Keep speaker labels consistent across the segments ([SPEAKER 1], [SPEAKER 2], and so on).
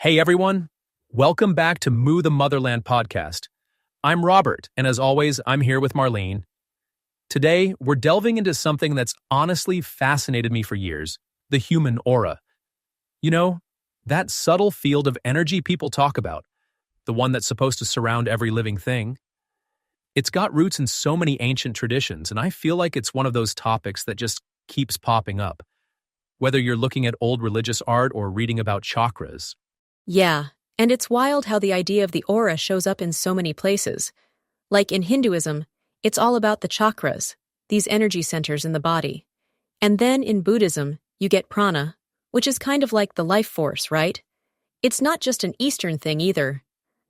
[SPEAKER 1] Hey everyone, welcome back to Mu the Motherland podcast. I'm Robert, and as always, I'm here with Marlene. Today, we're delving into something that's honestly fascinated me for years, the human aura. You know, that subtle field of energy people talk about, the one that's supposed to surround every living thing. It's got roots in so many ancient traditions, and I feel like it's one of those topics that just keeps popping up. Whether you're looking at old religious art or reading about chakras.
[SPEAKER 2] Yeah, and it's wild how the idea of the aura shows up in so many places. Like in Hinduism, it's all about the chakras, these energy centers in the body. And then in Buddhism, you get prana, which is kind of like the life force, right? It's not just an Eastern thing either.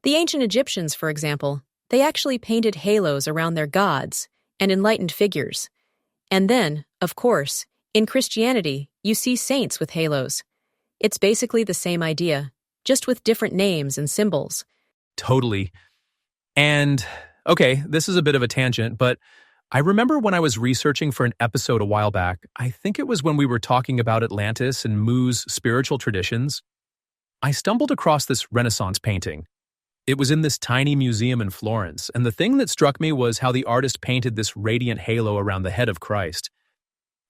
[SPEAKER 2] The ancient Egyptians, for example, they actually painted halos around their gods and enlightened figures. And then, of course, in Christianity, you see saints with halos. It's basically the same idea, just with different names and symbols.
[SPEAKER 1] Totally. And, okay, this is a bit of a tangent, but I remember when I was researching for an episode a while back, I think it was when we were talking about Atlantis and Mu's spiritual traditions, I stumbled across this Renaissance painting. It was in this tiny museum in Florence, and the thing that struck me was how the artist painted this radiant halo around the head of Christ.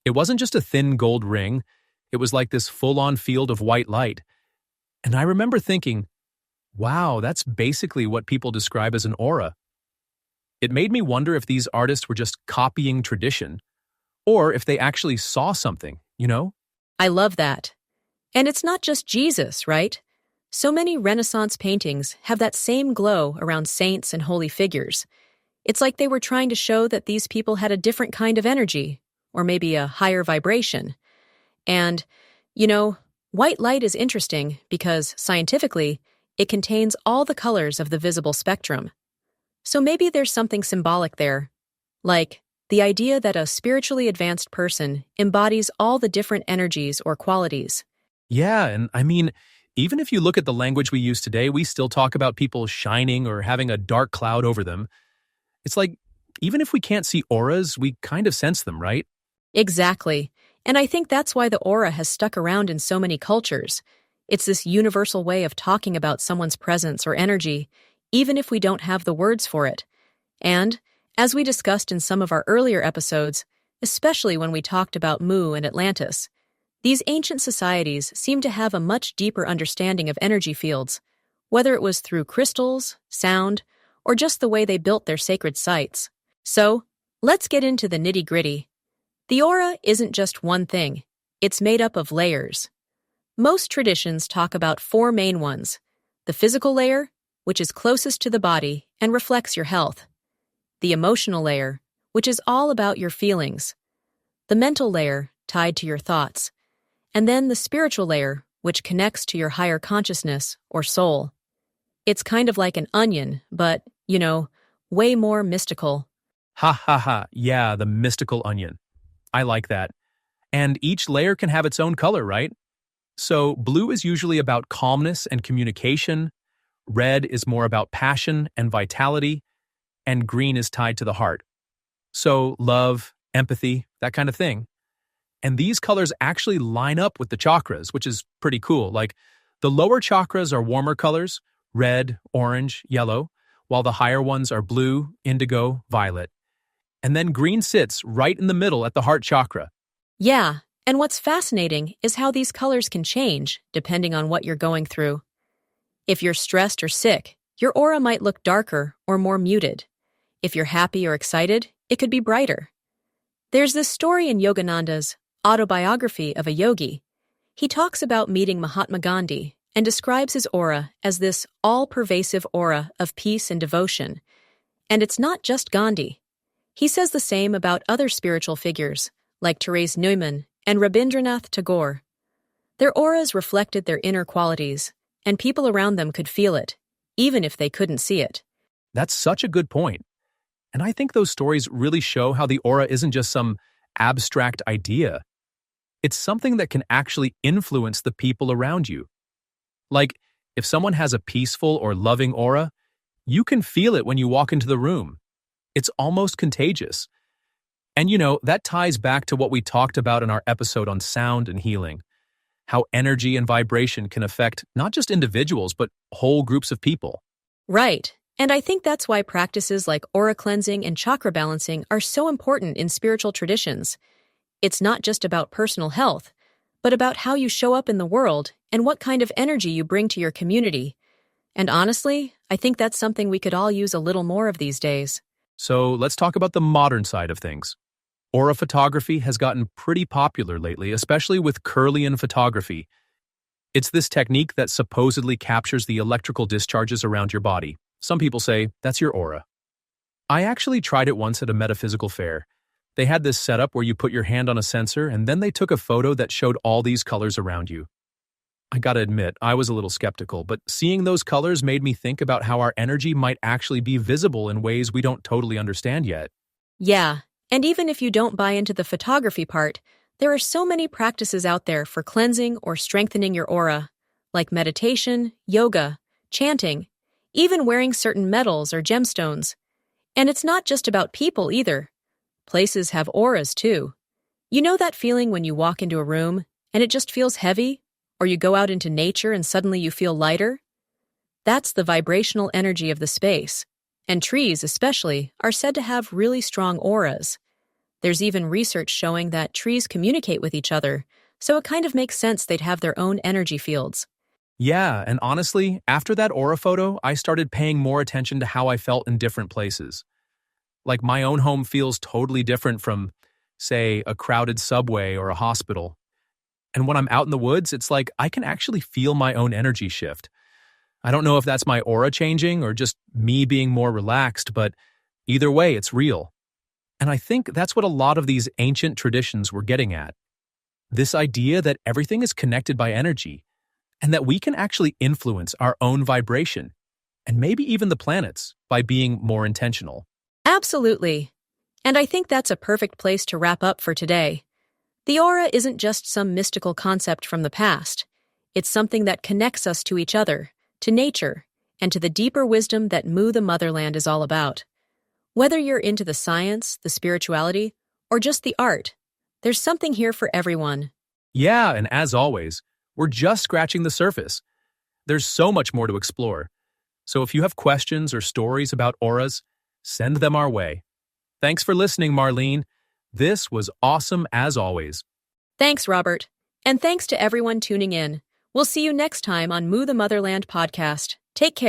[SPEAKER 1] It wasn't just a thin gold ring, it was like this full-on field of white light. And I remember thinking, wow, that's basically what people describe as an aura. It made me wonder if these artists were just copying tradition, or if they actually saw something, you know?
[SPEAKER 2] I love that. And it's not just Jesus, right? So many Renaissance paintings have that same glow around saints and holy figures. It's like they were trying to show that these people had a different kind of energy, or maybe a higher vibration. And, white light is interesting because, scientifically, it contains all the colors of the visible spectrum. So maybe there's something symbolic there, like the idea that a spiritually advanced person embodies all the different energies or qualities.
[SPEAKER 1] Yeah, and I mean, even if you look at the language we use today, we still talk about people shining or having a dark cloud over them. It's like, even if we can't see auras, we kind of sense them, right?
[SPEAKER 2] Exactly. And I think that's why the aura has stuck around in so many cultures. It's this universal way of talking about someone's presence or energy, even if we don't have the words for it. And, as we discussed in some of our earlier episodes, especially when we talked about Mu and Atlantis, these ancient societies seem to have a much deeper understanding of energy fields, whether it was through crystals, sound, or just the way they built their sacred sites. So, let's get into the nitty-gritty. The aura isn't just one thing. It's made up of layers. Most traditions talk about four main ones. The physical layer, which is closest to the body and reflects your health. The emotional layer, which is all about your feelings. The mental layer, tied to your thoughts. And then the spiritual layer, which connects to your higher consciousness or soul. It's kind of like an onion, but, way more mystical.
[SPEAKER 1] Ha ha ha, yeah, the mystical onion. I like that. And each layer can have its own color, right? So blue is usually about calmness and communication, red is more about passion and vitality, and green is tied to the heart. So love, empathy, that kind of thing. And these colors actually line up with the chakras, which is pretty cool. Like, the lower chakras are warmer colors, red, orange, yellow, while the higher ones are blue, indigo, violet. And then green sits right in the middle at the heart chakra.
[SPEAKER 2] Yeah, and what's fascinating is how these colors can change depending on what you're going through. If you're stressed or sick, your aura might look darker or more muted. If you're happy or excited, it could be brighter. There's this story in Yogananda's autobiography of a yogi. He talks about meeting Mahatma Gandhi and describes his aura as this all-pervasive aura of peace and devotion. And it's not just Gandhi. He says the same about other spiritual figures, like Therese Neumann and Rabindranath Tagore. Their auras reflected their inner qualities, and people around them could feel it, even if they couldn't see it.
[SPEAKER 1] That's such a good point. And I think those stories really show how the aura isn't just some abstract idea. It's something that can actually influence the people around you. Like, if someone has a peaceful or loving aura, you can feel it when you walk into the room. It's almost contagious. And that ties back to what we talked about in our episode on sound and healing. how energy and vibration can affect not just individuals, but whole groups of people.
[SPEAKER 2] Right. And I think that's why practices like aura cleansing and chakra balancing are so important in spiritual traditions. It's not just about personal health, but about how you show up in the world and what kind of energy you bring to your community. And honestly, I think that's something we could all use a little more of these days.
[SPEAKER 1] So let's talk about the modern side of things. Aura photography has gotten pretty popular lately, especially with Kirlian photography. It's this technique that supposedly captures the electrical discharges around your body. Some people say that's your aura. I actually tried it once at a metaphysical fair. They had this setup where you put your hand on a sensor and then they took a photo that showed all these colors around you. I gotta admit, I was a little skeptical, but seeing those colors made me think about how our energy might actually be visible in ways we don't totally understand yet.
[SPEAKER 2] Yeah, and even if you don't buy into the photography part, there are so many practices out there for cleansing or strengthening your aura, like meditation, yoga, chanting, even wearing certain metals or gemstones. And it's not just about people either. Places have auras too. You know that feeling when you walk into a room and it just feels heavy? Or you go out into nature and suddenly you feel lighter? That's the vibrational energy of the space. And trees, especially, are said to have really strong auras. There's even research showing that trees communicate with each other, so it kind of makes sense they'd have their own energy fields.
[SPEAKER 1] Yeah, and honestly, after that aura photo, I started paying more attention to how I felt in different places. Like my own home feels totally different from, say, a crowded subway or a hospital. And when I'm out in the woods, it's like I can actually feel my own energy shift. I don't know if that's my aura changing or just me being more relaxed, but either way, it's real. And I think that's what a lot of these ancient traditions were getting at. This idea that everything is connected by energy, and that we can actually influence our own vibration, and maybe even the planets, by being more intentional.
[SPEAKER 2] Absolutely. And I think that's a perfect place to wrap up for today. The aura isn't just some mystical concept from the past. It's something that connects us to each other, to nature, and to the deeper wisdom that Mu the Motherland is all about. Whether you're into the science, the spirituality, or just the art, there's something here for everyone.
[SPEAKER 1] Yeah, and as always, we're just scratching the surface. There's so much more to explore. So if you have questions or stories about auras, send them our way. Thanks for listening, Marlene. This was awesome as always.
[SPEAKER 2] Thanks, Robert. And thanks to everyone tuning in. We'll see you next time on Mu the Motherland podcast. Take care.